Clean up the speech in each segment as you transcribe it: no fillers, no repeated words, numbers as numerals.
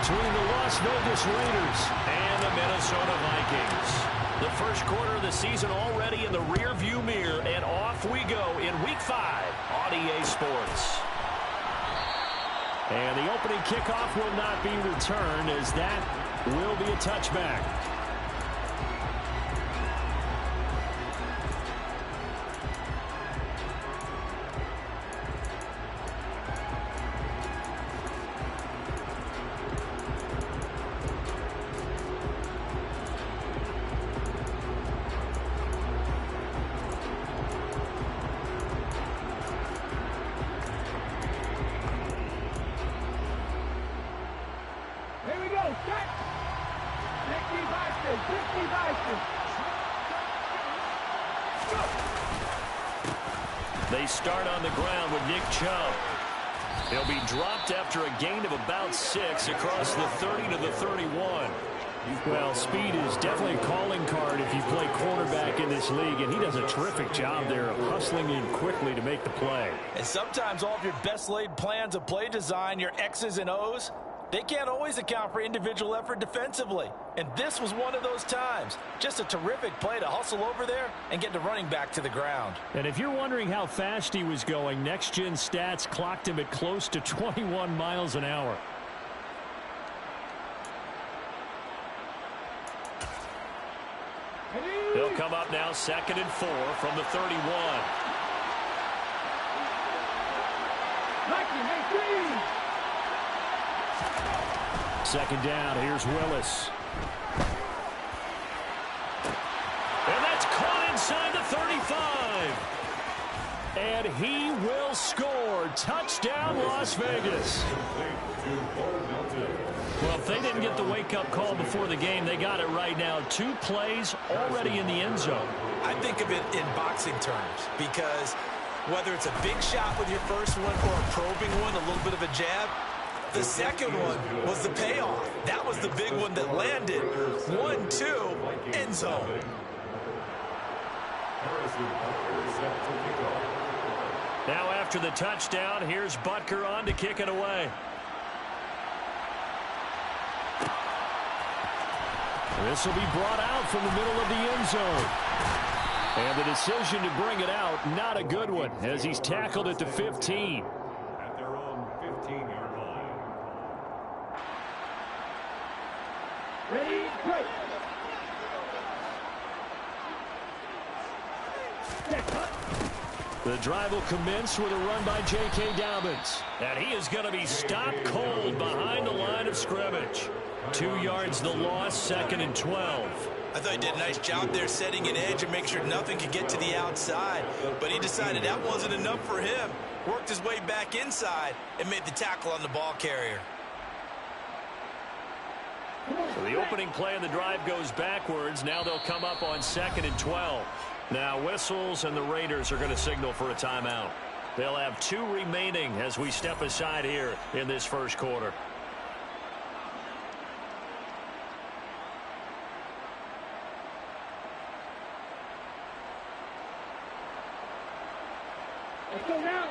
between the Las Vegas Raiders and the Minnesota Vikings. The first quarter of the season already in the rearview mirror, and off we go in Week 5 on EA Sports. And the opening kickoff will not be returned, as that will be a touchback. They start on the ground with Nick Chubb. He'll be dropped after a gain of about 6 across the 30 to the 31. Well, speed is definitely a calling card if you play quarterback in this league, and he does a terrific job there of hustling in quickly to make the play. And sometimes all of your best laid plans of play design, your X's and O's, they can't always account for individual effort defensively. And this was one of those times. Just a terrific play to hustle over there and get the running back to the ground. And if you're wondering how fast he was going, Next Gen Stats clocked him at close to 21 miles an hour. He'll come up now 2nd and 4 from the 31. Second down, here's Willis. And that's caught inside the 35. And he will score. Touchdown, Las Vegas. Well, if they didn't get the wake-up call before the game, they got it right now. 2 plays already in the end zone. I think of it in boxing terms, because whether it's a big shot with your first one or a probing one, a little bit of a jab, the second one was the payoff. That was the big one that landed. 1-2, end zone. Now after the touchdown, here's Butker on to kick it away. This will be brought out from the middle of the end zone. And the decision to bring it out, not a good one, as he's tackled at the 15. At their own 15-yard line. Ready, break. The drive will commence with a run by J.K. Dobbins. And he is going to be stopped cold behind the line of scrimmage. 2 yards the loss, 2nd and 12. I thought he did a nice job there setting an edge and make sure nothing could get to the outside. But he decided that wasn't enough for him. Worked his way back inside and made the tackle on the ball carrier. So the opening play of the drive goes backwards. Now they'll come up on 2nd and 12. Now whistles, and the Raiders are going to signal for a timeout. They'll have 2 remaining as we step aside here in this first quarter. Let's go now.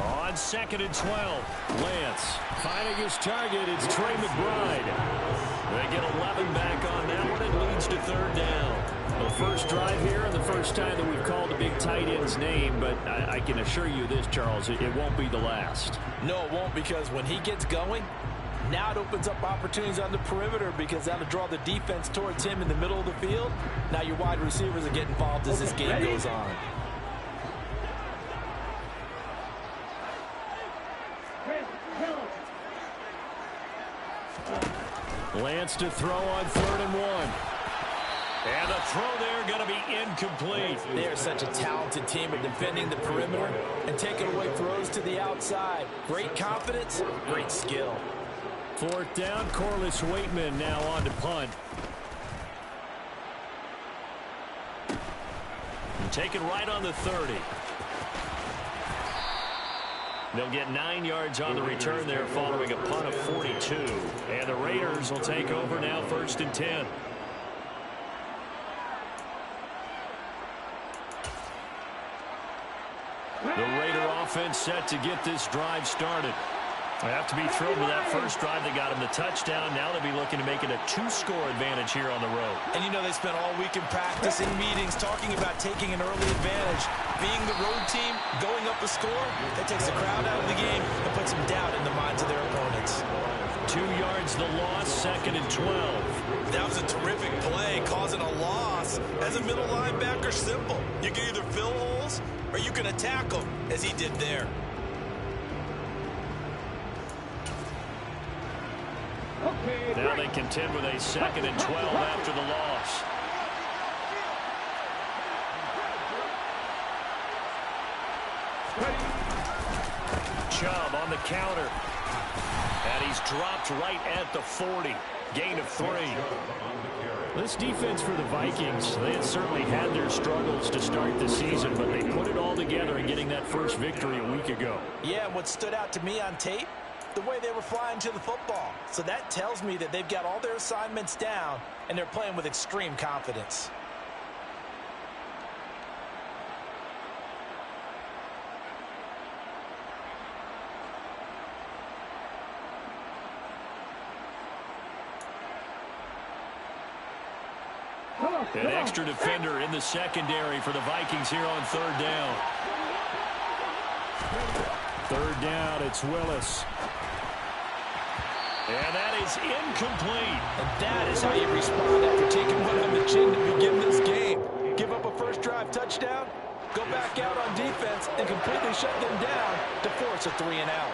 On 2nd and 12, Lance finding his target. It's Trey McBride. They get 11 back on that one. It leads to 3rd down. The first drive here and the first time that we've called the big tight end's name, but I can assure you this, Charles, it won't be the last. No, it won't, because when he gets going, now it opens up opportunities on the perimeter, because that'll draw the defense towards him in the middle of the field. Now your wide receivers will get involved as this game goes on. Lance to throw on 3rd and 1. And the throw there going to be incomplete. They're such a talented team at defending the perimeter and taking away throws to the outside. Great confidence, great skill. 4th down, Corliss Waitman now on to punt. And taken right on the 30. They'll get 9 yards on the return there following a punt of 42. And the Raiders will take over now, 1st and 10. The Raider offense set to get this drive started. They have to be thrilled with that first drive. They got him the touchdown. Now they'll be looking to make it a 2-score advantage here on the road. And you know they spent all week in practice, in meetings, talking about taking an early advantage. Being the road team, going up a score, that takes the crowd out of the game and puts some doubt in the minds of their opponents. 2 yards the loss, 2nd and 12. That was a terrific play, causing a loss. As a middle linebacker, simple. You can either fill holes or you can attack them, as he did there. Now they contend with a 2nd and 12 after the loss. Chubb on the counter. And he's dropped right at the 40. Gain of 3. This defense for the Vikings, they had certainly had their struggles to start the season, but they put it all together in getting that first victory a week ago. Yeah, what stood out to me on tape, the way they were flying to the football. So that tells me that they've got all their assignments down and they're playing with extreme confidence. An extra defender in the secondary for the Vikings here on 3rd down. 3rd down, it's Willis. And that is incomplete. And that is how you respond after taking one on the chin to begin this game. Give up a first drive touchdown, go back out on defense, and completely shut them down to force a 3-and-out.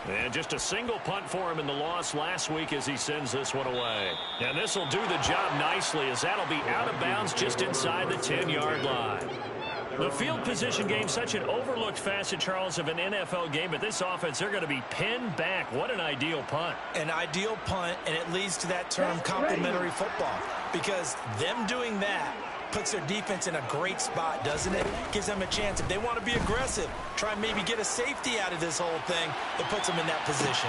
And just a single punt for him in the loss last week as he sends this one away. And this will do the job nicely as that'll be out of bounds just inside the 10-yard line. The field position game, such an overlooked facet, Charles, of an NFL game, but this offense, they're going to be pinned back. What an ideal punt. An ideal punt, and it leads to that term complementary football, because them doing that puts their defense in a great spot, doesn't it? Gives them a chance. If they want to be aggressive, try and maybe get a safety out of this whole thing, it puts them in that position.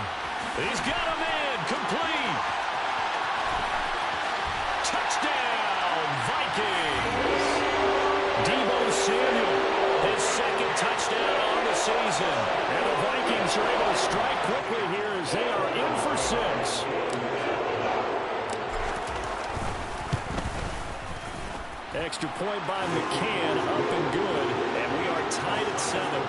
He's got him in. Complete. Touchdown, Vikings. Deebo Samuel, his 2nd touchdown on the season. And the Vikings are able to strike quickly here as they are in for 6. Extra point by McCann, up and good, and we are tied at 7.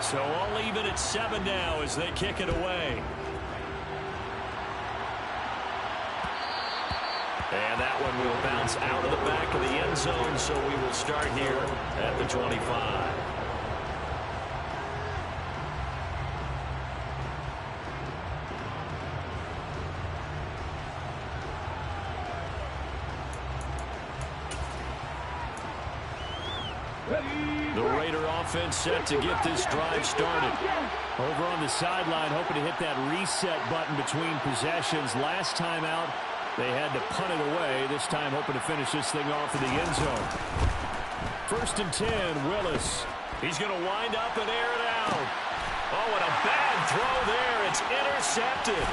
So all even at 7 now as they kick it away. And that one will bounce out of the back of the end zone, so we will start here at the 25. The Raider offense set to get this drive started. Over on the sideline, hoping to hit that reset button between possessions. Last time out, they had to punt it away. This time, hoping to finish this thing off in the end zone. 1st and 10, Willis. He's going to wind up and air it out. Oh, and a bad throw there. It's intercepted.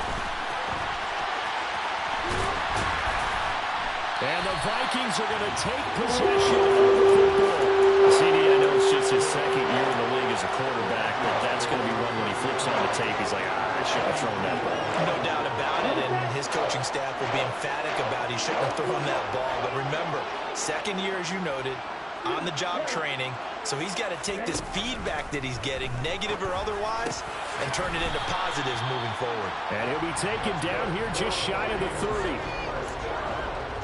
And the Vikings are going to take possession of the football. CD, I know it's just his 2nd year in the league as a quarterback, but that's going to be one when he flips on the tape. He's like, I should have thrown that ball. No doubt about it, and his coaching staff will be emphatic about he shouldn't have thrown that ball. But remember, 2nd year, as you noted, on-the-job training, so he's got to take this feedback that he's getting, negative or otherwise, and turn it into positives moving forward. And he'll be taken down here just shy of the 30.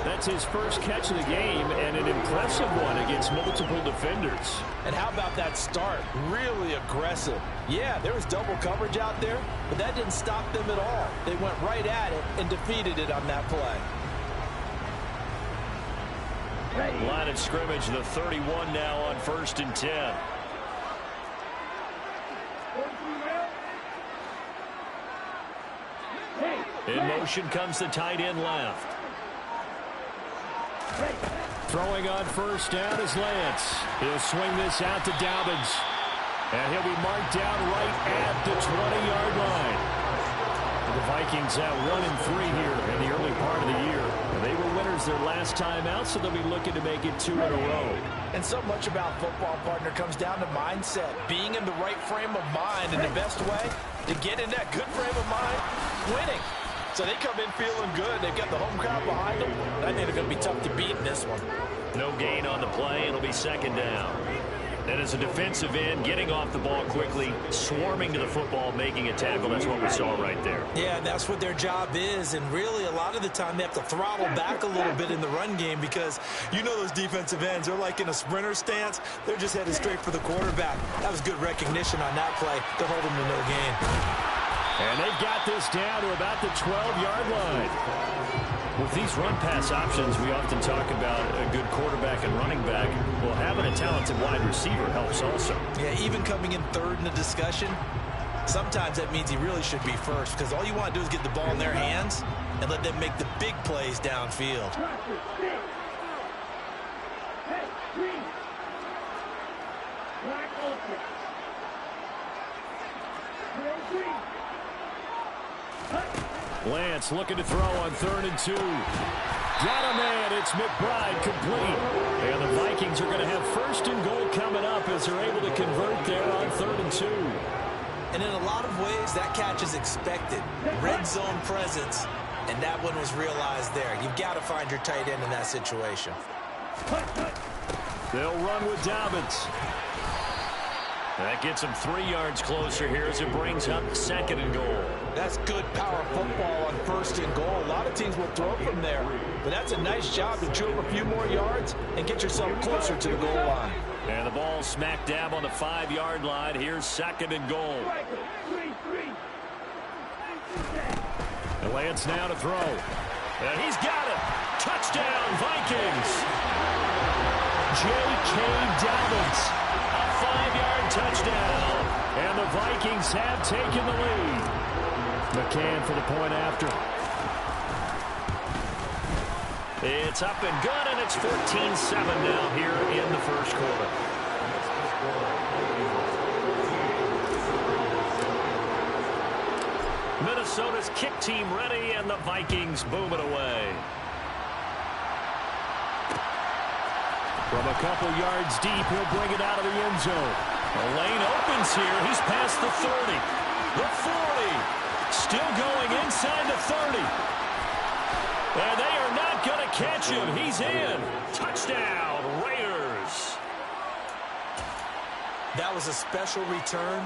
That's his first catch of the game, and an impressive one against multiple defenders. And how about that start? Really aggressive. Yeah, there was double coverage out there, but that didn't stop them at all. They went right at it and defeated it on that play. Line of scrimmage, the 31 now on 1st and 10. In motion comes the tight end left. Throwing on 1st down is Lance. He'll swing this out to Dobbins. And he'll be marked down right at the 20-yard line. The Vikings have 1-3 here in the early part of the year. And they were winners their last time out, so they'll be looking to make it 2 in a row. And so much about football, partner, comes down to mindset. Being in the right frame of mind, and the best way to get in that good frame of mind, winning. So they come in feeling good. They've got the home crowd behind them. I think they're going to be tough to beat in this one. No gain on the play. It'll be second down. And as a defensive end, getting off the ball quickly, swarming to the football, making a tackle. That's what we saw right there. Yeah, that's what their job is. And really, a lot of the time, they have to throttle back a little bit in the run game because you know those defensive ends, they're like in a sprinter stance. They're just headed straight for the quarterback. That was good recognition on that play to hold them to no gain. And they've got this down to about the 12-yard line. With these run-pass options, we often talk about a good quarterback and running back. Well, having a talented wide receiver helps also. Yeah, even coming in third in the discussion, sometimes that means he really should be first because all you want to do is get the ball in their hands and let them make the big plays downfield. Lance looking to throw on 3rd and 2. Got a man. It's McBride complete. And the Vikings are going to have 1st and goal coming up as they're able to convert there on 3rd and 2. And in a lot of ways, that catch is expected. Red zone presence, and that one was realized there. You've got to find your tight end in that situation. They'll run with Dobbins. That gets them 3 yards closer here as it brings up 2nd and goal. That's good power football on 1st and goal. A lot of teams will throw from there, but that's a nice job to chew up a few more yards and get yourself closer to the goal line. And the ball smack dab on the 5-yard line. Here's 2nd and goal. And Lance now to throw. And he's got it. Touchdown, Vikings. J.K. Dobbins. A 5-yard touchdown. And the Vikings have taken the lead. McCann for the point after. It's up and good, and it's 14-7 now here in the first quarter. Minnesota's kick team ready, and the Vikings boom it away. From a couple yards deep, he'll bring it out of the end zone. The lane opens here. He's past the 30, the 40. Still going inside the 30. And they are not going to catch him. He's in. Touchdown, Raiders. That was a special return,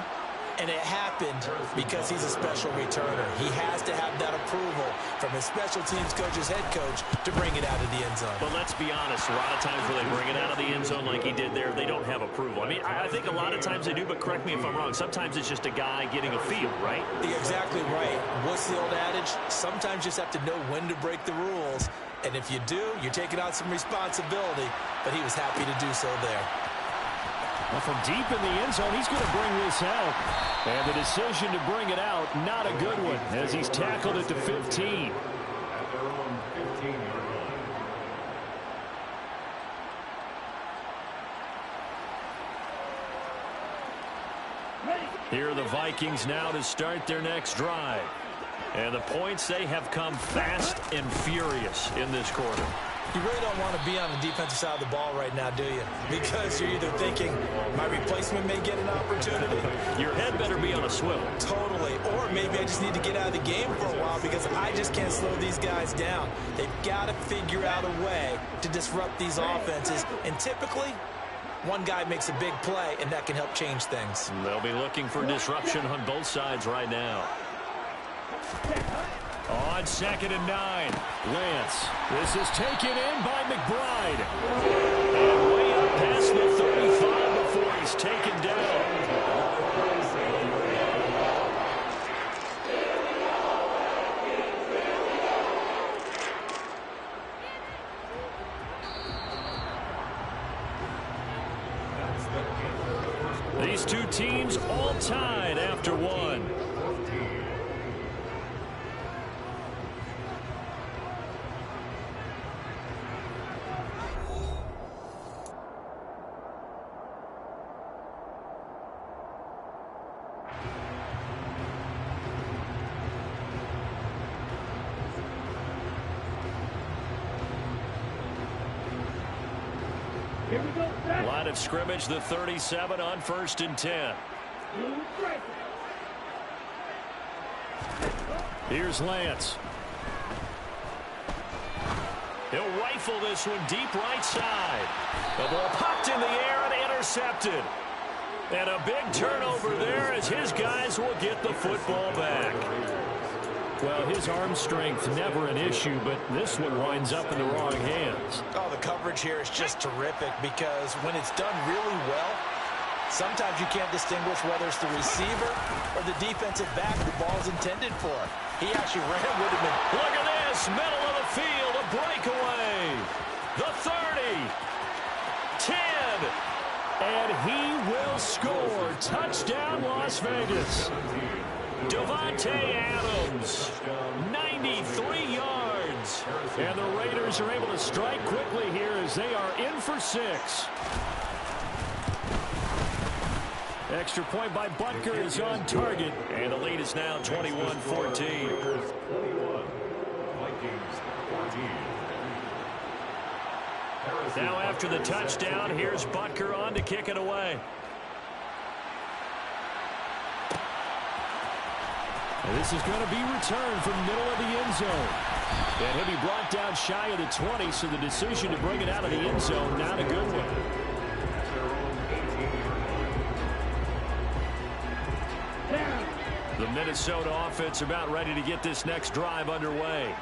and it happened because he's a special returner. He has to have that approval from his special teams coach's head coach to bring it out of the end zone. But let's be honest, a lot of times where they bring it out of the end zone like he did there, they don't have approval. I mean, I think a lot of times they do, but correct me if I'm wrong. Sometimes it's just a guy getting a feel, right? You're exactly right. What's the old adage? Sometimes you just have to know when to break the rules. And if you do, you're taking on some responsibility. But he was happy to do so there. Well, from deep in the end zone, he's going to bring this out. And the decision to bring it out, not a good one, as he's tackled it to 15. At their own 15-yard line. Here are the Vikings now to start their next drive. And the points, they have come fast and furious in this quarter. You really don't want to be on the defensive side of the ball right now, do you? Because you're either thinking, my replacement may get an opportunity. Your head better be on a swivel. Totally. Or maybe I just need to get out of the game for a while because I just can't slow these guys down. They've got to figure out a way to disrupt these offenses. And typically, one guy makes a big play, and that can help change things. They'll be looking for disruption on both sides right now. On 2nd and 9, Lance. This is taken in by McBride. And way up past the 35 before he's taken down. These two teams all tied after one. Here we go, set. Line of scrimmage, the 37 on 1st and 10. Strike. Here's Lance. He'll rifle this one deep right side. The ball popped in the air and intercepted. And a big turnover there as his guys will get the football back. Well, his arm strength never an issue, but this one winds up in the wrong hands. Oh, the coverage here is just terrific because when it's done really well, sometimes you can't distinguish whether it's the receiver or the defensive back the ball's intended for. He actually ran with him. Look at this, middle of the field, a breakaway. The 30, 10, and he will score. Touchdown, Las Vegas. Davante Adams, 93 yards. And the Raiders are able to strike quickly here as they are in for 6. Extra point by Butker is on target, and the lead is now 21-14. Now after the touchdown, here's Butker on to kick it away. And this is going to be returned from the middle of the end zone. And he'll be brought down shy of the 20, so the decision to bring it out of the end zone, not a good one. The Minnesota offense about ready to get this next drive underway.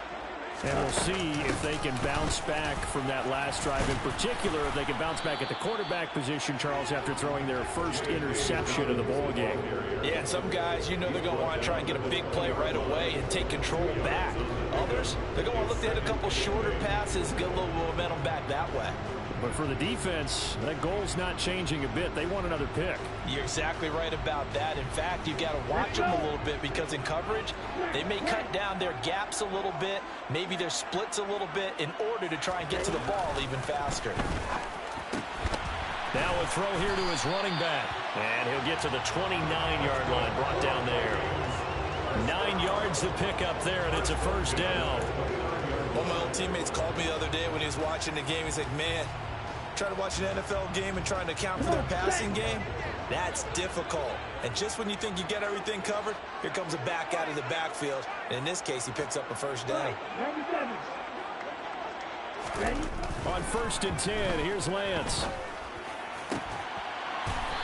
And we'll see if they can bounce back from that last drive. In particular, if they can bounce back at the quarterback position, Charles, after throwing their first interception of the ball game. Yeah, and some guys, you know they're going to want to try and get a big play right away and take control back. Others, they're going to look to hit a couple shorter passes, get a little momentum back that way. But for the defense, that goal's not changing a bit. They want another pick. You're exactly right about that. In fact, you've got to watch them a little bit because in coverage, they may cut down their gaps a little bit, maybe their splits a little bit in order to try and get to the ball even faster. Now a throw here to his running back. And he'll get to the 29-yard line, brought down there. 9 yards to pick up there, and it's a first down. One of my old teammates called me the other day when he was watching the game. He's like, man, trying to watch an NFL game and trying to account for their passing game, that's difficult. And just when you think you get everything covered, here comes a back out of the backfield. And in this case, he picks up a first down. On 1st and 10, here's Lance.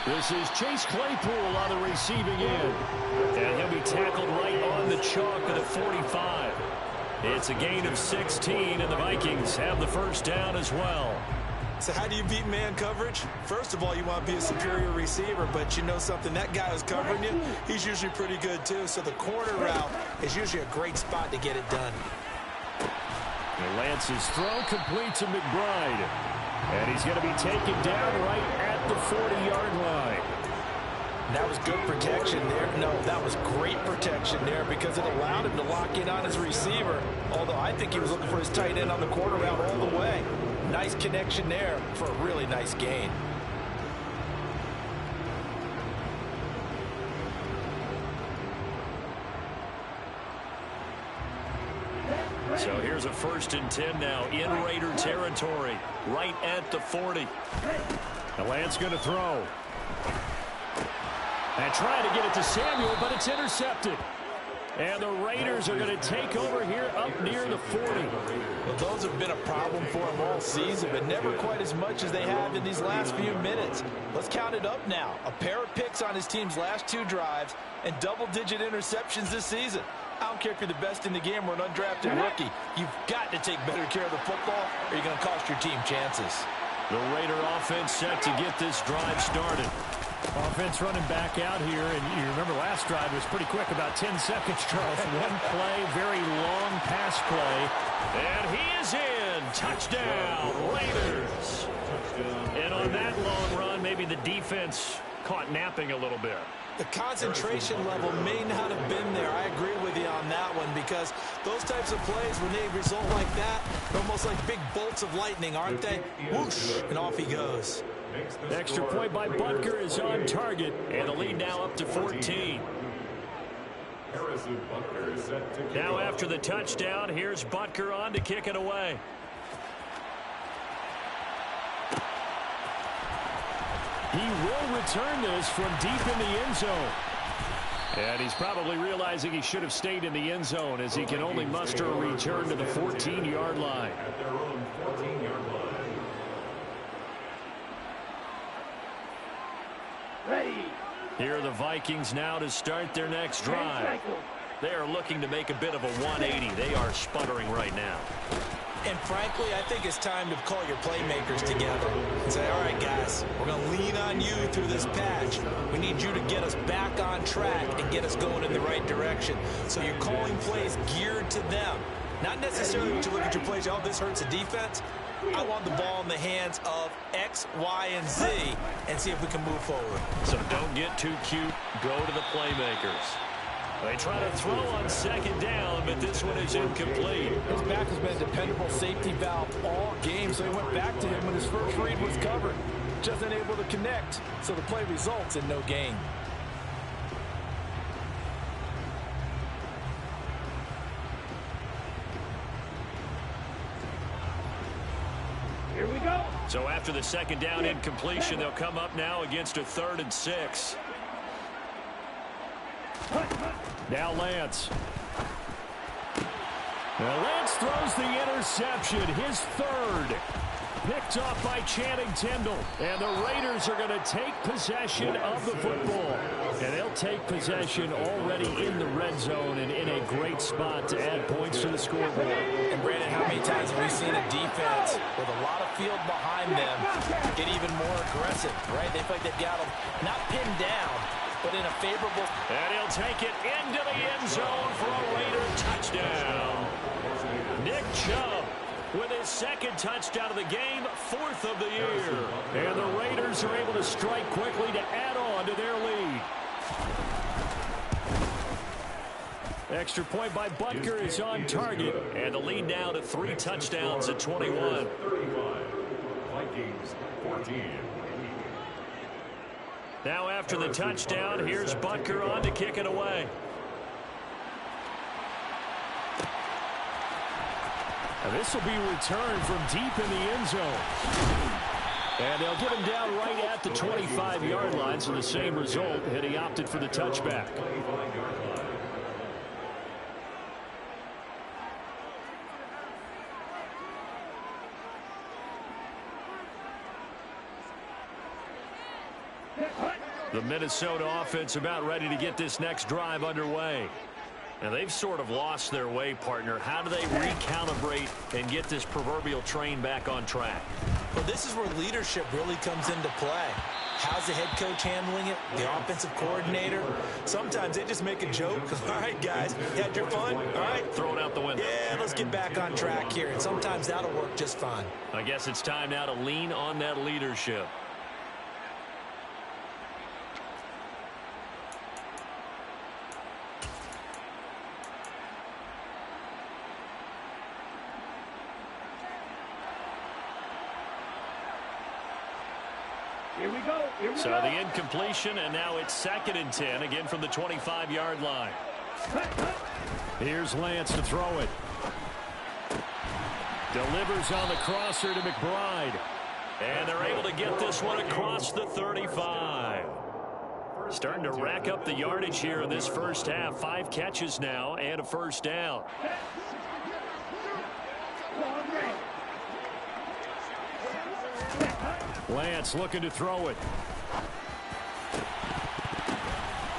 This is Chase Claypool on the receiving end. And he'll be tackled right on the chalk at the 45. It's a gain of 16, and the Vikings have the first down as well. So how do you beat man coverage? First of all, you want to be a superior receiver, but you know something, that guy who's covering you, he's usually pretty good too. So the corner route is usually a great spot to get it done. And Lance's throw complete to McBride. And he's going to be taken down right at the 40-yard line. That was good protection there. No, that was great protection there because it allowed him to lock in on his receiver. Although I think he was looking for his tight end on the corner route all the way. Nice connection there for a really nice gain. So here's a 1st and 10 now in Raider territory, right at the 40. The Lance going to throw. And trying to get it to Samuel, but it's intercepted. And the Raiders are going to take over here up near the 40. Well, those have been a problem for them all season, but never quite as much as they have in these last few minutes. Let's count it up now. A pair of picks on his team's last 2 drives and double-digit interceptions this season. I don't care if you're the best in the game or an undrafted rookie. You've got to take better care of the football or you're going to cost your team chances. The Raider offense set to get this drive started. Offense running back out here, and you remember last drive was pretty quick, about 10 seconds, Charles. One play, very long pass play, and he is in. Touchdown, Raiders. And on that long run, maybe the defense caught napping a little bit. The concentration level may not have been there. I agree with you on that one because those types of plays, when they result like that, they're almost like big bolts of lightning, aren't they? Whoosh, and off he goes. Extra point by Butker is on target, and the lead now up to 14. Now after the touchdown, here's Butker on to kick it away. He will return this from deep in the end zone. And he's probably realizing he should have stayed in the end zone as he can only muster a return to the 14-yard line. At their own 14-yard line. Ready. Here are the Vikings now to start their next drive. They are looking to make a bit of a 180. They are sputtering right now. And frankly, I think it's time to call your playmakers together and say, all right, guys, we're going to lean on you through this patch. We need you to get us back on track and get us going in the right direction. So you're calling plays geared to them. Not necessarily when you look at your plays, oh, this hurts the defense. I want the ball in the hands of X, Y, and Z and see if we can move forward. So don't get too cute. Go to the playmakers. They try to throw on second down, but this one is incomplete. His back has been a dependable safety valve all game, so he went back to him when his first read was covered. Just unable to connect, so the play results in no gain. Here we go. So after the second down incompletion, they'll come up now against a 3rd and 6. Now Lance. Now Lance throws the interception, his 3rd. Picked off by Channing Tindall. And the Raiders are going to take possession of the football. And they'll take possession already in the red zone and in a great spot to add points to the scoreboard. And Brandon, how many times have we seen a defense with a lot of field behind them get even more aggressive, right? They feel like they've got them not pinned down, but in a favorable. And he'll take it into the end zone for a Raider touchdown. Nick Chubb with his 2nd touchdown of the game, 4th of the year. And the Raiders are able to strike quickly to add on to their lead. Extra point by Butker is on target. And the lead now to 3 touchdowns at 21. 35. Vikings 14. Now after the touchdown, here's Butker on to kick it away. And this will be returned from deep in the end zone. And they'll get him down right at the 25-yard line, so the same result, and he opted for the touchback. The Minnesota offense about ready to get this next drive underway. And they've sort of lost their way, partner. How do they recalibrate and get this proverbial train back on track? Well, this is where leadership really comes into play. How's the head coach handling it? The offensive coordinator? Sometimes they just make a joke. All right, guys, you had your fun? All right. Throw it out the window. Yeah, let's get back on track here. And sometimes that'll work just fine. I guess it's time now to lean on that leadership. Here we go. Here we So go. the incompletion, and now it's 2nd and 10, again from the 25-yard line. Here's Lance to throw it. Delivers on the crosser to McBride. And they're able to get this one across the 35. Starting to rack up the yardage here in this first half. 5 catches now and a first down. Lance looking to throw it.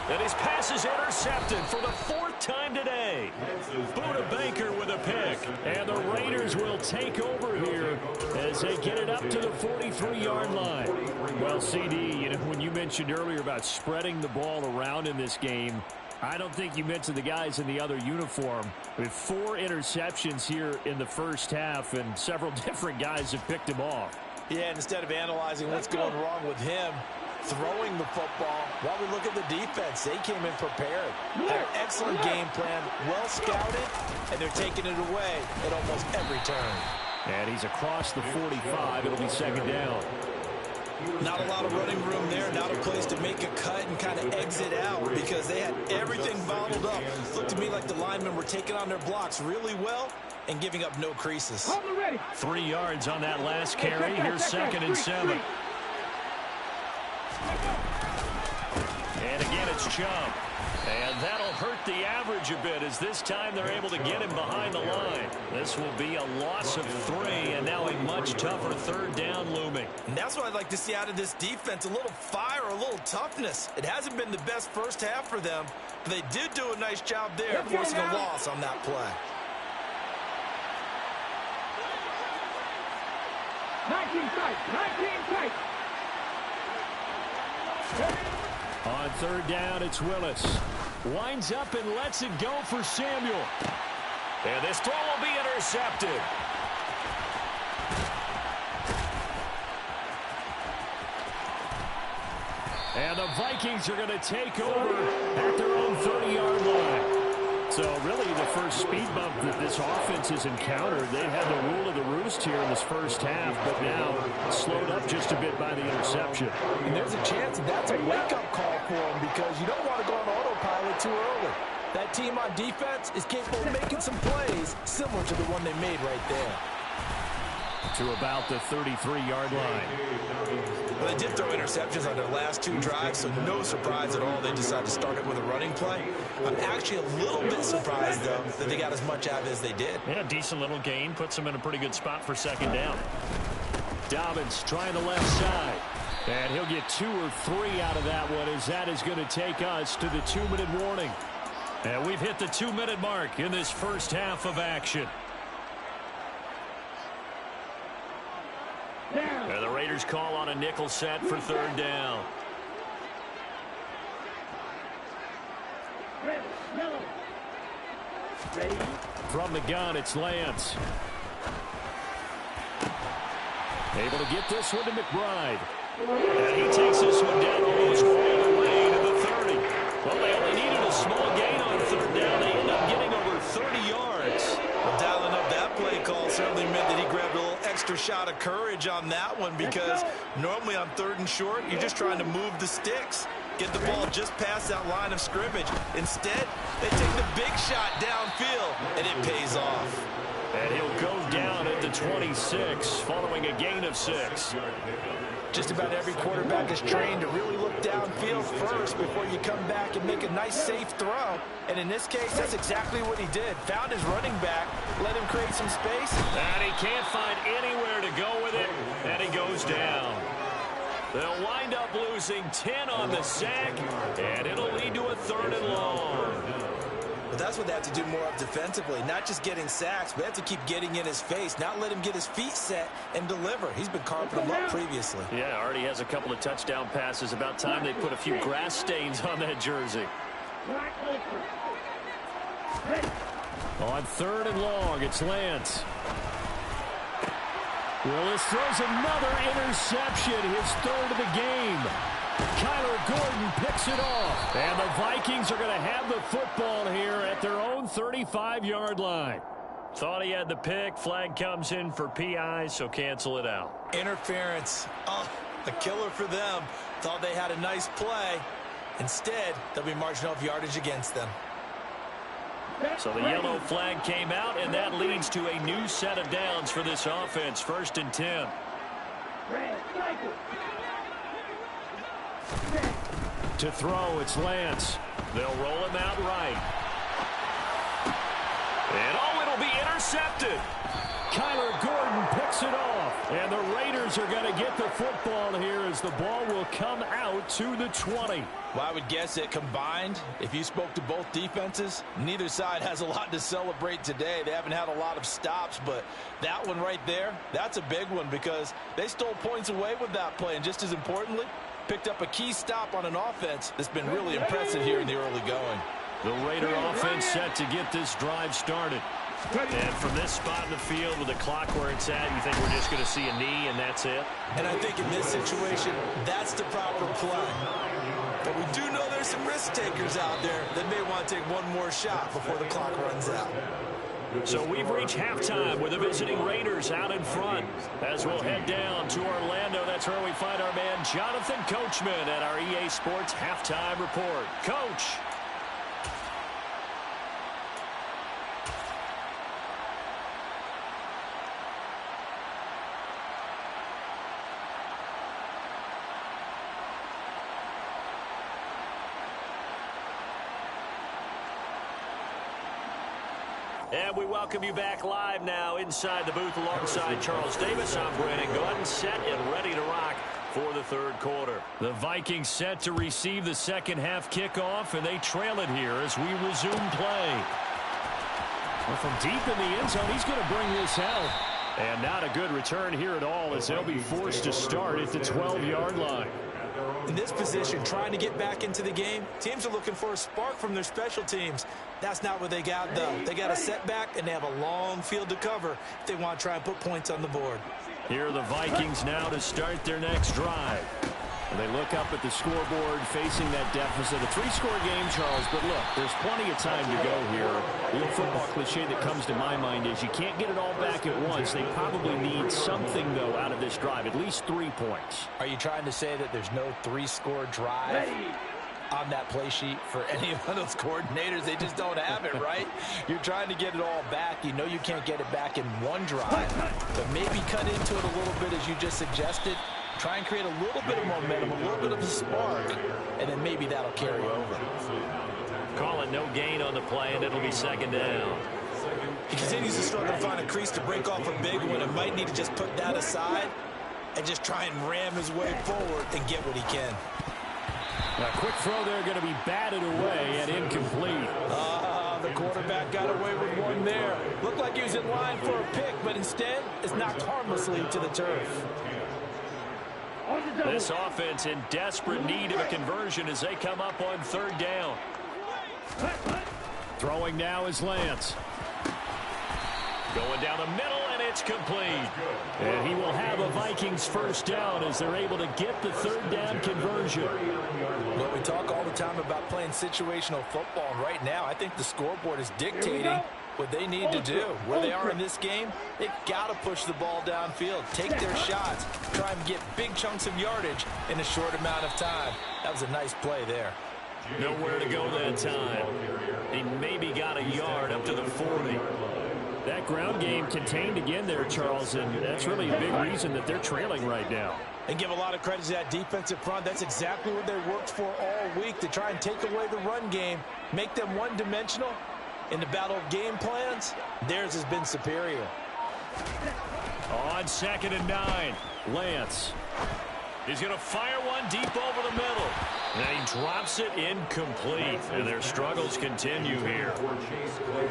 And his pass is intercepted for the 4th time today. Buda Baker with a pick. And the Raiders will take over here as they get it up to the 43-yard line. Well, CD, you know, when you mentioned earlier about spreading the ball around in this game, I don't think you mentioned the guys in the other uniform. With 4 interceptions here in the first half, and several different guys have picked him off. Yeah, and instead of analyzing what's going wrong with him throwing the football, while we look at the defense, they came in prepared. Had an excellent game plan, well scouted, and they're taking it away at almost every turn. And he's across the 45. It'll be 2nd down. Not a lot of running room there, not a place to make a cut and kind of exit out because they had everything bottled up. Looked to me like the linemen were taking on their blocks really well and giving up no creases. 3 yards on that last carry. Here's 2nd and 7. it's Chubb. And that'll hurt the average a bit as this time they're able to get him behind the line. This will be a loss of 3, and now a much tougher third down looming. And that's what I'd like to see out of this defense, a little fire, a little toughness. It hasn't been the best first half for them, but they did do a nice job there forcing a loss on that play. 19 tight, 19 tight. On third down, it's Willis. Winds up and lets it go for Samuel. And this throw will be intercepted. And the Vikings are going to take over at their own 30-yard line. So really the first speed bump that this offense has encountered. They had the rule of the roost here in this first half, but now slowed up just a bit by the interception. And there's a chance that's a wake-up call for them because you don't want to go on autopilot too early. That team on defense is capable of making some plays similar to the one they made right there. To about the 33-yard line. Well, they did throw interceptions on their last 2 drives, so no surprise at all they decided to start it with a running play. I'm actually a little bit surprised, though, that they got as much out of it as they did. Yeah, decent little gain. Puts them in a pretty good spot for second down. Dobbins trying the left side. And he'll get 2 or 3 out of that one as that is going to take us to the 2-minute warning. And we've hit the 2-minute mark in this first half of action. And the Raiders call on a nickel set for third down. Ready. From the gun, it's Lance. Able to get this one to McBride. And he takes this one down almost all the way to the 30. Well, they only needed a small gain on third down. They end up getting over 30 yards. Well, dialing up that play call certainly meant that he grabbed a little extra shot of courage on that one because normally on 3rd and short, you're just trying to move the sticks, get the ball just past that line of scrimmage. Instead, they take the big shot downfield, and it pays off. And he'll go down at the 26 following a gain of 6. Just about every quarterback is trained to really look downfield first before you come back and make a nice, safe throw. And in this case, that's exactly what he did. Found his running back, let him create some space. And he can't find anywhere to go with it, and he goes down. They'll wind up losing 10 on the sack, and it'll lead to a 3rd and long. But that's what they have to do more of defensively, not just getting sacks, but they have to keep getting in his face, not let him get his feet set and deliver. He's been carving them up previously. Yeah, already has a couple of touchdown passes. About time they put a few grass stains on that jersey. On 3rd and long, it's Lance. Willis throws another interception, his 3rd of the game. Kyler Gordon picks it off. And the Vikings are going to have the football here at their own 35-yard line. Thought he had the pick. Flag comes in for PI, so cancel it out. Interference. Oh, a killer for them. Thought they had a nice play. Instead, they'll be marching off yardage against them. So the yellow flag came out, and that leads to a new set of downs for this offense. 1st and 10. To throw, it's Lance. They'll roll him out right. And oh, it'll be intercepted. Kyler Gordon picks it off. And the Raiders are going to get the football here as the ball will come out to the 20. Well, I would guess that combined, if you spoke to both defenses, neither side has a lot to celebrate today. They haven't had a lot of stops, but that one right there, that's a big one because they stole points away with that play. And just as importantly, picked up a key stop on an offense that's been really impressive here in the early going. The Raider offense set to get this drive started. And from this spot in the field with the clock where it's at, you think we're just going to see a knee and that's it? And I think in this situation, that's the proper play. But we do know there's some risk takers out there that may want to take one more shot before the clock runs out. So we've reached halftime with the visiting Raiders out in front. As we'll head down to Orlando, that's where we find our man Jonathan Coachman at our EA Sports Halftime Report. Coach. And we welcome you back live now inside the booth alongside Charles Davis. I'm Brandon Gaudin, set and ready to rock for the third quarter. The Vikings set to receive the second half kickoff, and they trail it here as we resume play. Well, from deep in the end zone, he's going to bring this out. And not a good return here at all as they'll be forced to start at the 12-yard line. In this position, trying to get back into the game, teams are looking for a spark from their special teams. That's not what they got, though. They got a setback, and they have a long field to cover if they want to try and put points on the board. Here are the Vikings now to start their next drive. And they look up at the scoreboard facing that deficit. A three-score game, Charles, but look, there's plenty of time to go here. The old football cliche that comes to my mind is you can't get it all back at once. They probably need something, though, out of this drive, at least 3 points. Are you trying to say that there's no three-score drive on that play sheet for any of those coordinators? They just don't have it, right? You're trying to get it all back. You know you can't get it back in one drive, but maybe cut into it a little bit as you just suggested. Try and create a little bit of momentum, a little bit of a spark, and then maybe that'll carry over. Call it no gain on the play, and it'll be second down. He continues to struggle to find a crease to break off a big one and might need to just put that aside and just try and ram his way forward and get what he can. A quick throw there going to be batted away and incomplete. The quarterback got away with one there. Looked like he was in line for a pick, but instead it's knocked harmlessly to the turf. This offense in desperate need of a conversion as they come up on third down. Throwing now is Lance. Going down the middle, and it's complete. And he will have a Vikings first down as they're able to get the third down conversion. Well, we talk all the time about playing situational football, and right now I think the scoreboard is dictating what they need to do. Where they are in this game, they've got to push the ball downfield, take their shots, try and get big chunks of yardage in a short amount of time. That was a nice play there. Nowhere to go that time. He maybe got a yard up to the 40. That ground game contained again there, Charles, and that's really a big reason that they're trailing right now. And give a lot of credit to that defensive front. That's exactly what they worked for all week, to try and take away the run game, make them one-dimensional. In the battle of game plans, theirs has been superior. On 2nd and 9, Lance. He's going to fire one deep over the middle. And he drops it incomplete. And their struggles continue here.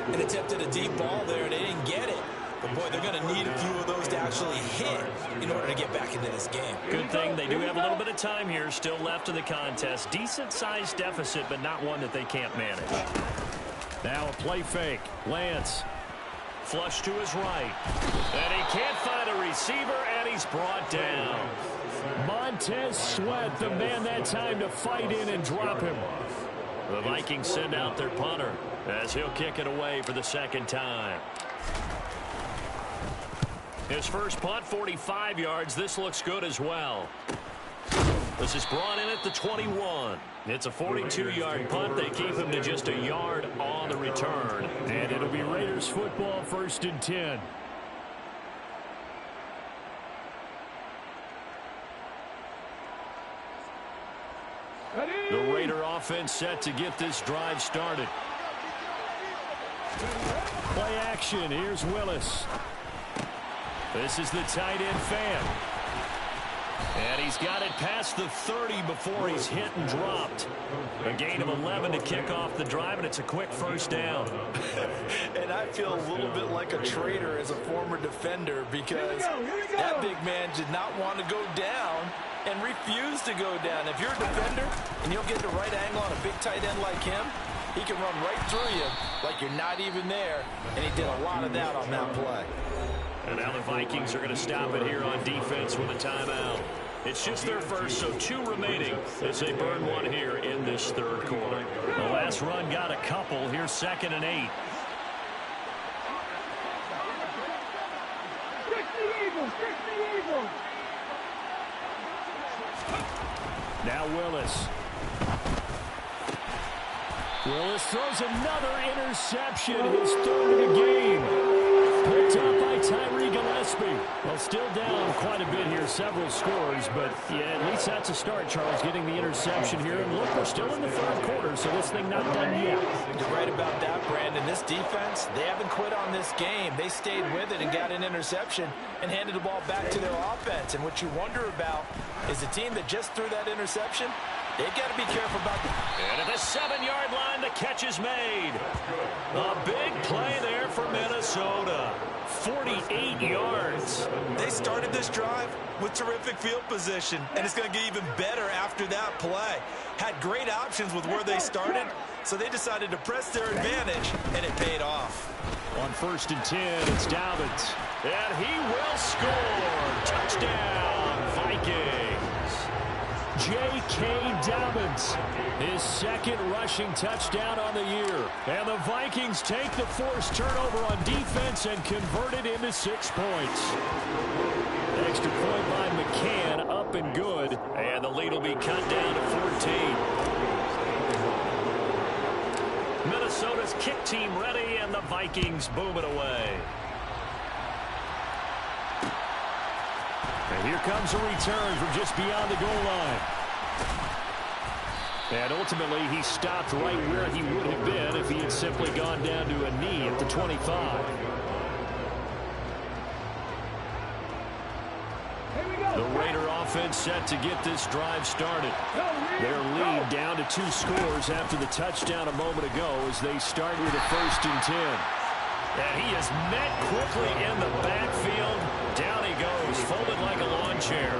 An attempt at a deep ball there, and they didn't get it. But, boy, they're going to need a few of those to actually hit in order to get back into this game. Good thing they do have a little bit of time here still left in the contest. Decent-sized deficit, but not one that they can't manage. Now a play fake. Lance. Flush to his right. And he can't find a receiver, and he's brought down. Montez Sweat, the man that time to fight in and drop him. The Vikings send out their punter as he'll kick it away for the second time. His first punt, 45 yards. This looks good as well. This is brought in at the 21. It's a 42-yard punt. They keep him to just a yard on the return. And it'll be Raiders football, 1st and 10. The Raider offense set to get this drive started. Play action. Here's Willis. This is the tight end fan. And he's got it past the 30 before he's hit and dropped. A gain of 11 to kick off the drive, and it's a quick first down. And I feel a little bit like a traitor as a former defender, because that big man did not want to go down and refused to go down. If you're a defender and you'll get the right angle on a big tight end like him, he can run right through you like you're not even there, and he did a lot of that on that play. And now the Vikings are going to stop it here on defense with a timeout. It's just their first, so 2 remaining as they burn one here in this third quarter. The last run got a couple. Here's 2nd and 8. Now Willis. Willis throws another interception, his 3rd of the game. picked up by Tyree Gillespie. Well, still down quite a bit here, several scores, but yeah, at least that's a start, Charles, getting the interception here. And look, we're still in the third quarter, so this thing not done yet. You're right about that, Brandon. This defense, they haven't quit on this game. They stayed with it and got an interception and handed the ball back to their offense. And what you wonder about is the team that just threw that interception, they've got to be careful about that. And at the 7-yard line, the catch is made. A big play there for Minnesota. 48 yards. They started this drive with terrific field position, and it's going to get even better after that play. Had great options with where they started, so they decided to press their advantage, and it paid off. On 1st and 10, it's Dobbins. And he will score. Touchdown, Vikings. J.K. Dobbins, his second rushing touchdown on the year. And the Vikings take the forced turnover on defense and convert it into 6 points. Extra point by McCann, up and good. And the lead will be cut down to 14. Minnesota's kick team ready, and the Vikings boom it away. And here comes a return from just beyond the goal line. And ultimately, he stopped right where he would have been if he had simply gone down to a knee at the 25. The Raider offense set to get this drive started. Their lead down to 2 scores after the touchdown a moment ago as they start with a 1st and 10. And he is met quickly in the backfield. Down he goes, folded like a lawn chair.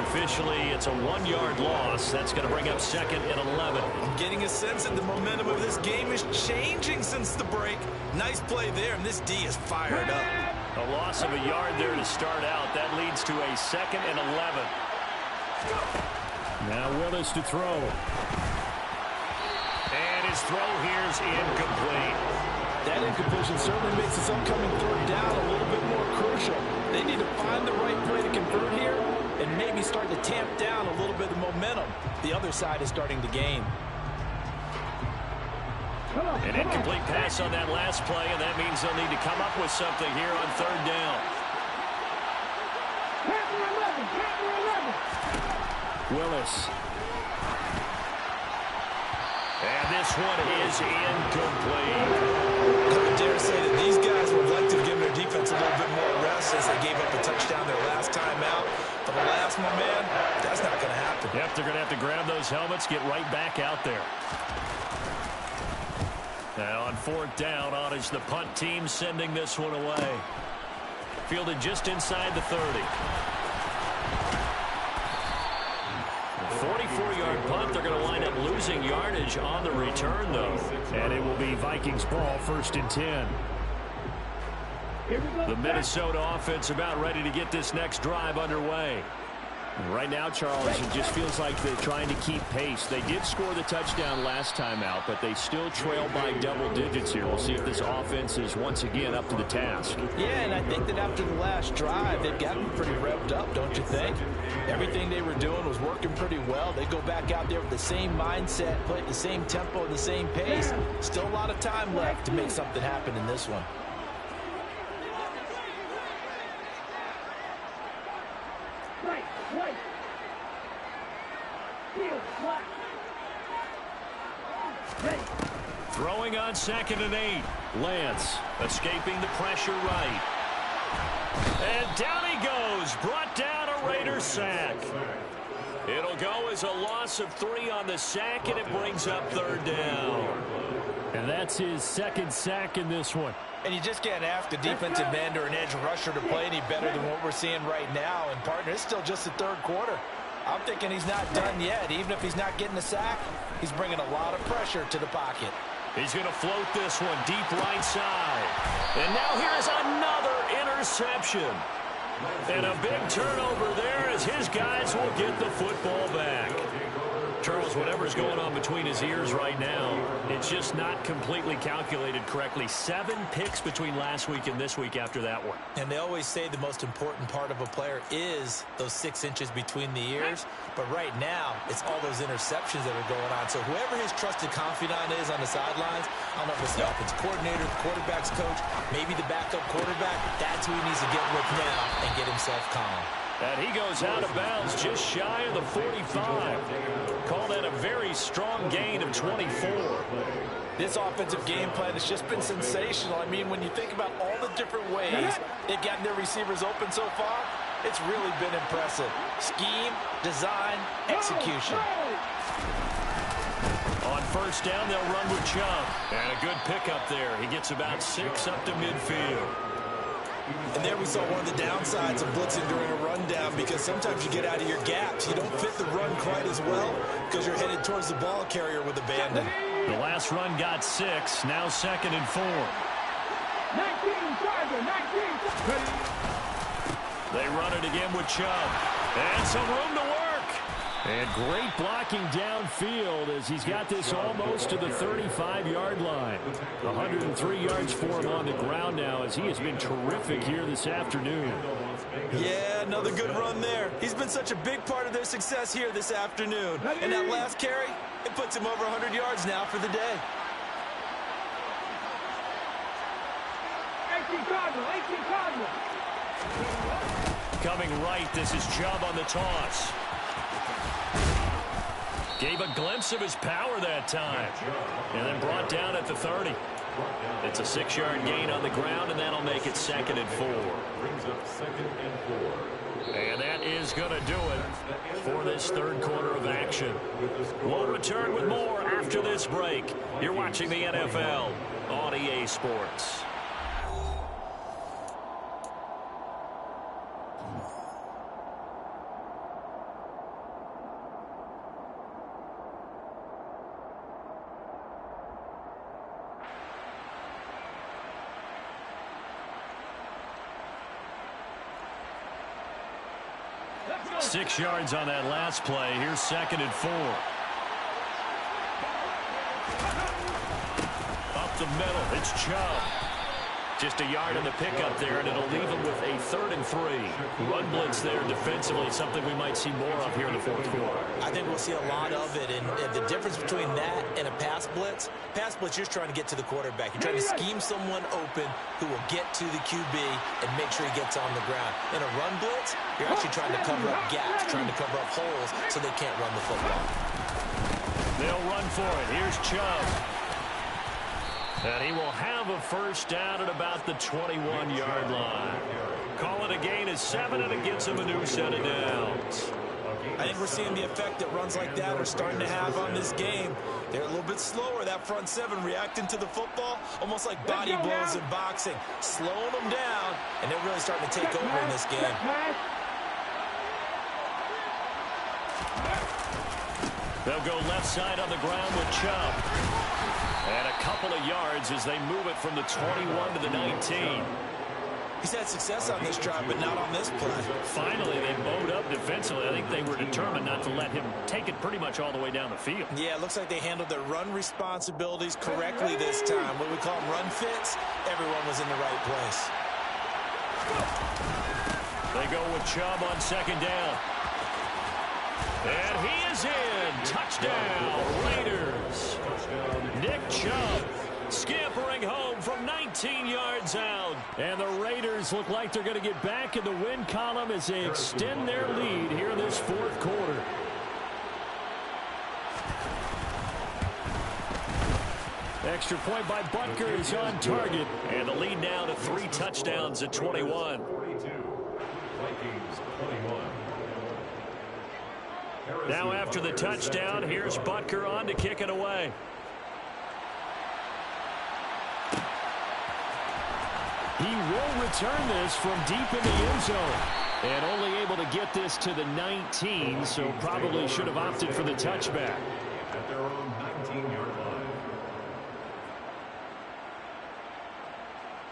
Officially, it's a 1-yard loss. That's going to bring up 2nd and 11. I'm getting a sense that the momentum of this game is changing since the break. Nice play there, and this D is fired up. A loss of a yard there to start out. That leads to a 2nd and 11. Now Willis to throw. And his throw here is incomplete. That incompletion certainly makes this upcoming 3rd down a little bit more crucial. They need to find the right play to convert here and maybe start to tamp down a little bit of momentum. The other side is starting to gain. An incomplete pass on that last play, and that means they'll need to come up with something here on 3rd down. Willis. And this one is incomplete. I would dare say that these guys would like to give their defense a little bit more rest as they gave up a touchdown their last time out. For the last one, man, that's not going to happen. Yep, they're going to have to grab those helmets, get right back out there. Now on 4th down, on is the punt team sending this one away. Fielded just inside the 30. 44-yard punt. They're going to wind up losing yardage on the return, though. And it will be Vikings ball, 1st and 10. The Minnesota offense about ready to get this next drive underway. Right now, Charles, it just feels like they're trying to keep pace. They did score the touchdown last time out, but they still trail by double digits here. We'll see if this offense is once again up to the task. Yeah, and I think that after the last drive, they've gotten pretty revved up, don't you think? Everything they were doing was working pretty well. They go back out there with the same mindset, play at the same tempo and the same pace. Still a lot of time left to make something happen in this one. Throwing on 2nd and 8. Lance escaping the pressure right. And down he goes. Brought down a Raider sack. It'll go as a loss of 3 on the sack, and it brings up 3rd down. And that's his 2nd sack in this one. And you just can't ask a defensive end or an edge rusher to play any better than what we're seeing right now. And, partner, it's still just the 3rd quarter. I'm thinking he's not done yet. Even if he's not getting a sack, he's bringing a lot of pressure to the pocket. He's going to float this one deep right side. And now here's another interception. And a big turnover there as his guys will get the football back. Charles, whatever's going on between his ears right now, it's just not completely calculated correctly. 7 picks between last week and this week after that one. And they always say the most important part of a player is those 6 inches between the ears. But right now, it's all those interceptions that are going on. So whoever his trusted confidant is on the sidelines, I don't know if it's the offensive coordinator, the quarterback's coach, maybe the backup quarterback, that's who he needs to get with now and get himself calm. And he goes out of bounds just shy of the 45. Call that a very strong gain of 24. This offensive game plan has just been sensational. I mean, when you think about all the different ways they've gotten their receivers open so far, it's really been impressive. Scheme, design, execution. On first down, they'll run with Chubb. And a good pickup there. He gets about 6 up to midfield. And there we saw one of the downsides of blitzing during a rundown, because sometimes you get out of your gaps. You don't fit the run quite as well because you're headed towards the ball carrier with abandon. The last run got 6. Now 2nd and 4. 19, Charger, 19. They run it again with Chubb. And some room to work. And great blocking downfield as he's got this almost to the 35-yard line. 103 yards for him on the ground now as he has been terrific here this afternoon. Yeah, another good run there. He's been such a big part of their success here this afternoon. And that last carry, it puts him over 100 yards now for the day. 18 Cardinal, 18 Cardinal. Coming right, this is Chubb on the toss. Gave a glimpse of his power that time. And then brought down at the 30. It's a 6-yard gain on the ground, and that'll make it 2nd and 4. Brings up 2nd and 4. And that is going to do it for this third quarter of action. We'll return with more after this break. You're watching the NFL on EA Sports. Let's go. 6 yards on that last play. Here's 2nd and 4. Up the middle, it's Chubb. Just a yard in the pickup there, and it'll leave him with a 3rd and 3. Run blitz there defensively, something we might see more of here in the fourth quarter. I think we'll see a lot of it, and the difference between that and a pass blitz, you're trying to get to the quarterback. You're trying to scheme someone open who will get to the QB and make sure he gets on the ground. In a run blitz, you're actually trying to cover up gaps, trying to cover up holes so they can't run the football. They'll run for it. Here's Chubb. And he will have a first down at about the 21-yard line. Call it a gain of 7, and it gets him a new set of downs. I think we're seeing the effect that runs like that are starting to have on this game. They're a little bit slower, that front 7 reacting to the football, almost like body blows in boxing, slowing them down, and they're really starting to take over in this game. They'll go left side on the ground with Chubb. And a couple of yards as they move it from the 21 to the 19. He's had success on this drive, but not on this play. Finally, they bowed up defensively. I think they were determined not to let him take it pretty much all the way down the field. Yeah, it looks like they handled their run responsibilities correctly this time. What we call them run fits, everyone was in the right place. They go with Chubb on 2nd down. And he is in. Touchdown, Raiders. Nick Chubb scampering home from 19 yards out. And the Raiders look like they're going to get back in the win column as they extend their lead here in this fourth quarter. Extra point by Butker is on target. And the lead now to 3 touchdowns at 21. 42. Vikings 21. Now after the touchdown, here's Butker on to kick it away. He will return this from deep in the end zone. And only able to get this to the 19, so probably should have opted for the touchback. At their own 19-yard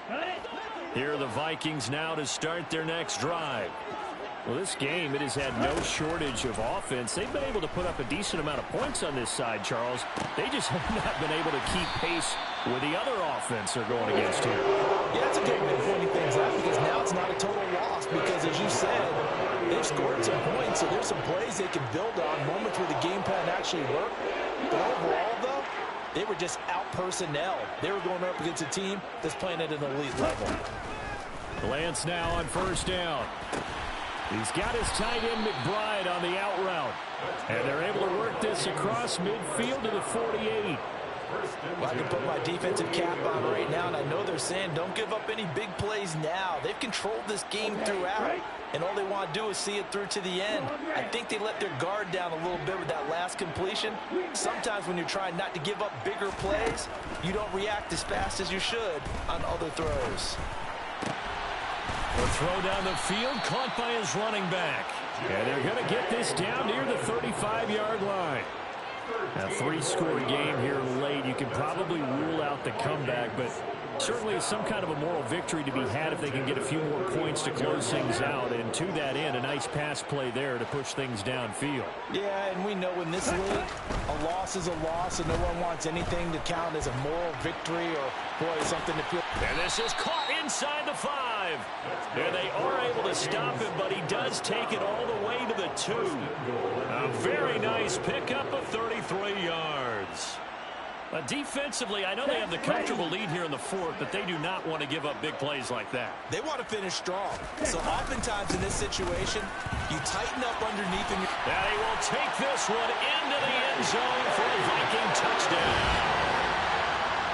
line. Here are the Vikings now to start their next drive. Well, this game, it has had no shortage of offense. They've been able to put up a decent amount of points on this side, Charles. They just have not been able to keep pace with the other offense they're going against here. Yeah, that's a good way of pointing things out because now it's not a total loss because, as you said, they've scored some points, so there's some plays they can build on, moments where the game plan actually worked. But overall, though, they were just out-personnel. They were going up against a team that's playing at an elite level. Lance now on first down. He's got his tight end McBride on the out route. And they're able to work this across midfield to the 48. Well, I can put my defensive cap on right now, and I know they're saying don't give up any big plays now. They've controlled this game throughout, and all they want to do is see it through to the end. I think they let their guard down a little bit with that last completion. Sometimes when you're trying not to give up bigger plays, you don't react as fast as you should on other throws. The throw down the field, caught by his running back. And they're going to get this down near the 35-yard line. A three-score game here late. You can probably rule out the comeback, but certainly some kind of a moral victory to be had if they can get a few more points to close things out. And to that end, a nice pass play there to push things downfield. Yeah, and we know in this league, a loss is a loss, and no one wants anything to count as a moral victory or, boy, something to feel. And this is caught inside the 5. And they are able to stop him, but he does take it all the way to the 2. A very nice pickup of 33 yards. Defensively, I know they have the comfortable lead here in the 4th, but they do not want to give up big plays like that. They want to finish strong. So oftentimes in this situation, you tighten up underneath. And he will take this one into the end zone for a Viking touchdown.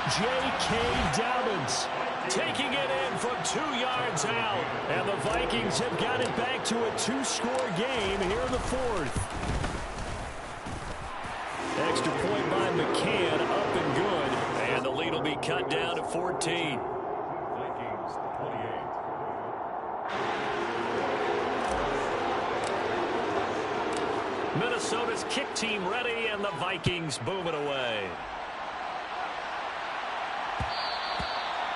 J.K. Dobbins taking it in from 2 yards out. And the Vikings have got it back to a 2-score game here in the 4th. Extra point by McCann, up and good. And the lead will be cut down to 14. Vikings, 28. Minnesota's kick team ready, and the Vikings boom it away.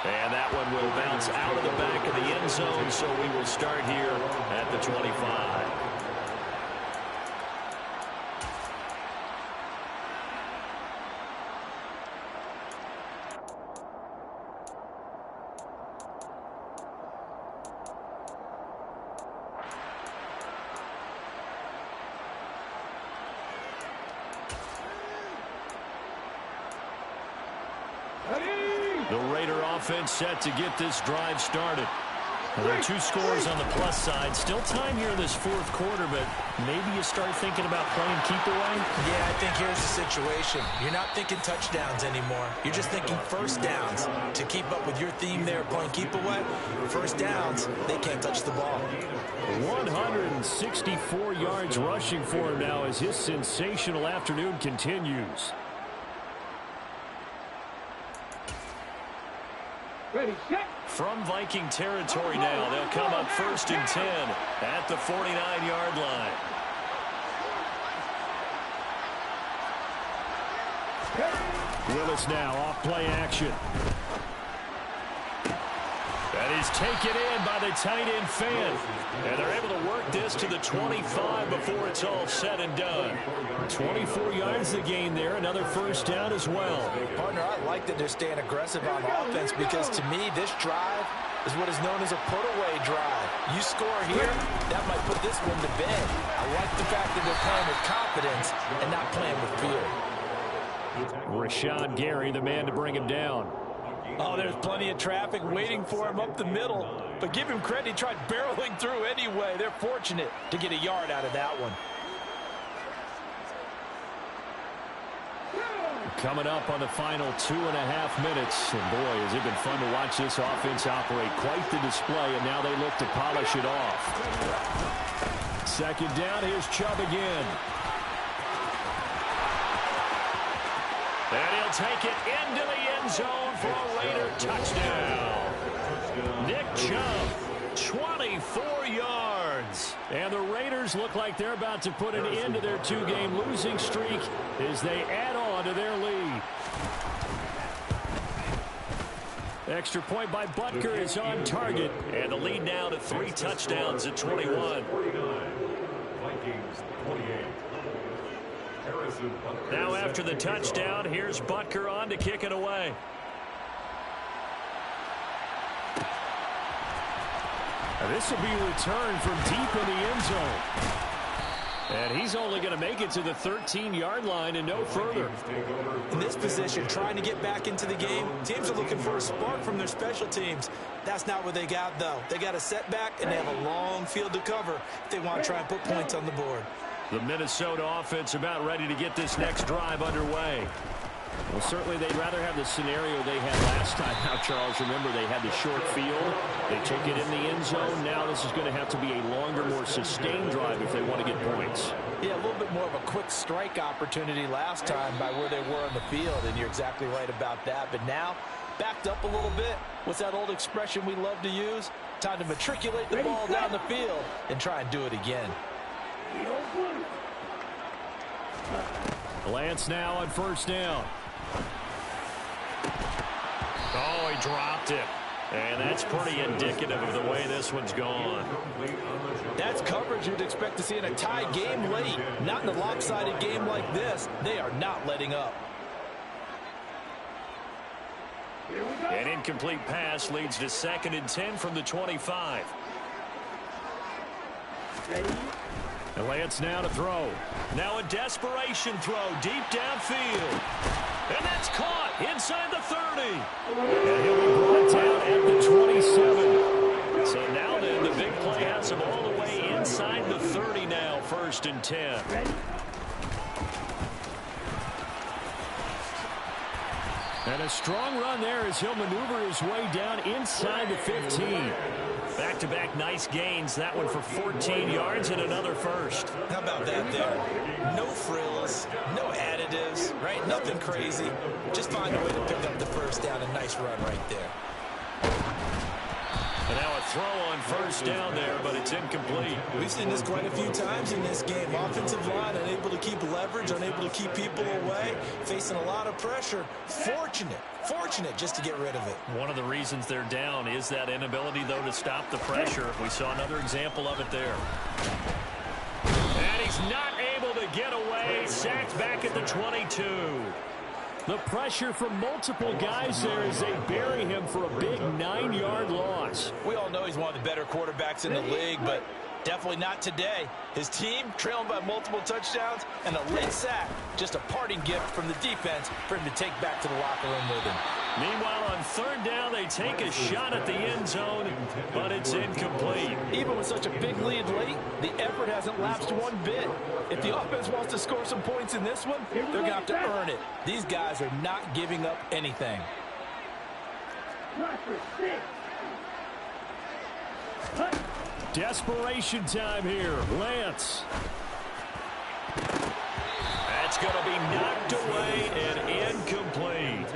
And that one will bounce out of the back of the end zone, so we will start here at the 25. The Raider offense set to get this drive started. There are 2 scores on the plus side. Still time here in this 4th quarter, but maybe you start thinking about playing keep away? Yeah, I think here's the situation. You're not thinking touchdowns anymore. You're just thinking first downs. To keep up with your theme there, playing keep away, first downs, they can't touch the ball. 164 yards rushing for him now as his sensational afternoon continues. Ready, set. From Viking territory now, they'll come up 1st and 10 at the 49-yard line. Willis now off play action. And he's taken in by the tight end Fan. And they're able to work this to the 25 before it's all said and done. 24 yards the gain there. Another first down as well. Partner, I like that they're staying aggressive on offense because to me, this drive is what is known as a put-away drive. You score here, that might put this one to bed. I like the fact that they're playing with confidence and not playing with fear. Rashawn Gary, the man to bring him down. Oh, there's plenty of traffic waiting for him up the middle. But give him credit, he tried barreling through anyway. They're fortunate to get a yard out of that one. Coming up on the final 2.5 minutes. And boy, has it been fun to watch this offense operate. Quite the display, and now they look to polish it off. Second down, here's Chubb again. And he'll take it into the end zone for a Raider touchdown. Nick Chubb, 24 yards. And the Raiders look like they're about to put an end to their 2-game losing streak as they add on to their lead. Extra point by Butker is on target. And the lead now to 3 touchdowns at 21. Vikings 28. Now after the touchdown, here's Butker on to kick it away. And this will be returned from deep in the end zone. And he's only going to make it to the 13-yard line and no further. In this position, trying to get back into the game, teams are looking for a spark from their special teams. That's not what they got, though. They got a setback, and they have a long field to cover if they want to try and put points on the board. The Minnesota offense about ready to get this next drive underway. Well, certainly they'd rather have the scenario they had last time out, Charles. Remember, they had the short field. They took it in the end zone. Now this is going to have to be a longer, more sustained drive if they want to get points. Yeah, a little bit more of a quick strike opportunity last time by where they were on the field, and you're exactly right about that. But now, backed up a little bit. What's that old expression we love to use? Time to matriculate the ball down the field and try and do it again. Lance now on first down. Oh, he dropped it. And that's pretty indicative of the way this one's gone. That's coverage you'd expect to see in a tie game late. Not in a lopsided game like this. They are not letting up. An incomplete pass leads to 2nd and 10 from the 25. And Lance now to throw. Now a desperation throw deep downfield. And that's caught inside the 30. And he'll be brought down at the 27. So now then, the big play has him all the way inside the 30 now, 1st and 10. And a strong run there as he'll maneuver his way down inside the 15. Back-to-back nice gains. That one for 14 yards and another first. How about that there? No frills, no additives, right? Nothing crazy. Just find a way to pick up the first down. A nice run right there. And now a throw on first down there, but it's incomplete. We've seen this quite a few times in this game. Offensive line unable to keep leverage, unable to keep people away, facing a lot of pressure. Fortunate just to get rid of it. One of the reasons they're down is that inability, though, to stop the pressure. We saw another example of it there. And he's not able to get away. Sacked back at the 22. The pressure from multiple guys there as they bury him for a big 9-yard loss. We all know he's one of the better quarterbacks in the league, but definitely not today. His team trailing by multiple touchdowns and a late sack. Just a parting gift from the defense for him to take back to the locker room with him. Meanwhile, on 3rd down, they take a shot at the end zone, but it's incomplete. Even with such a big lead late, the effort hasn't lapsed one bit. If the offense wants to score some points in this one, they're going to have to earn it. These guys are not giving up anything. Desperation time here. Lance. That's going to be knocked away and incomplete.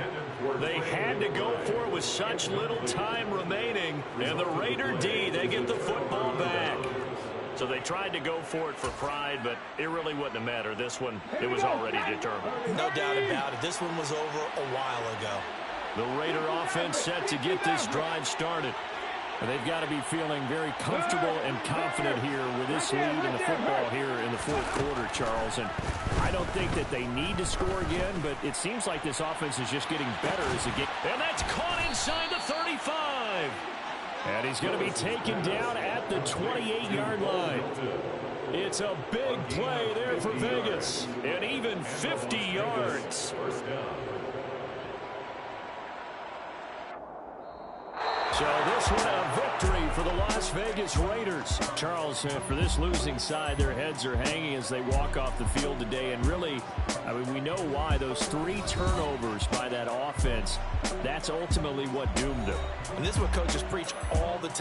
They had to go for it with such little time remaining. And the Raider D, they get the football back. So they tried to go for it for pride, but it really wouldn't have mattered. This one, it was already determined. No doubt about it. This one was over a while ago. The Raider offense set to get this drive started. And they've got to be feeling very comfortable and confident here with this lead in the football here in the 4th quarter, Charles. And I don't think that they need to score again, but it seems like this offense is just getting better as it gets. And that's caught inside the 35. And he's going to be taken down at the 28-yard line. It's a big play there for Vegas. And even 50 yards. So this one a victory for the Las Vegas Raiders. Charles, for this losing side, their heads are hanging as they walk off the field today. And really, I mean, we know why. Those 3 turnovers by that offense, that's ultimately what doomed them. And this is what coaches preach all the time.